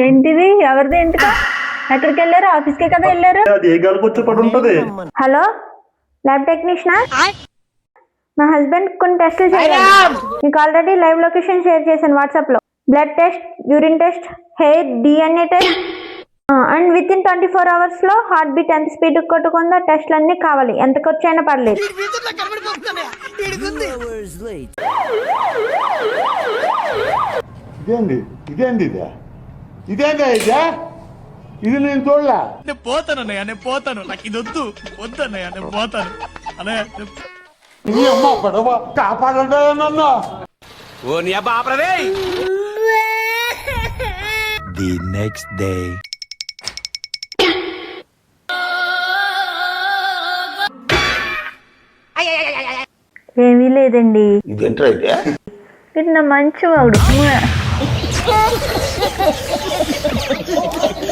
ఏంటిది? ఎవరిది ఎంటుక? ఎక్కడికి వెళ్ళారు? ఆఫీస్కే కదా వెళ్ళారు. హలో, ల్యాబ్ టెక్నీషియనా? మా హస్బెండ్ కొన్ని టెస్టులు చేయాలి. మీకు ఆల్రెడీ లైవ్ లొకేషన్ షేర్ చేశాను వాట్సాప్ లో. Blood test, urine test, hair DNA test and with in 24 hours లో హార్ట్ బీట్ ఎంత స్పీడ్ కొట్టుకుందో టెస్ట్లు అన్ని కావాలి. ఎంత ఖర్చు అయినా పర్లేదు. ఇది నేను చూడలే. పోతానన్నయ్య, నేను పోతాను. నాకు ఇది వద్దు వద్దన్నయ్య, నేను పోతాను అన్నయ్య. నీ అమ్మ పడవ కాపాడండి నన్ను. The next day. ఏమీ లేదండి. ఇదేంట్రా ఇది నా మంచి వాడు.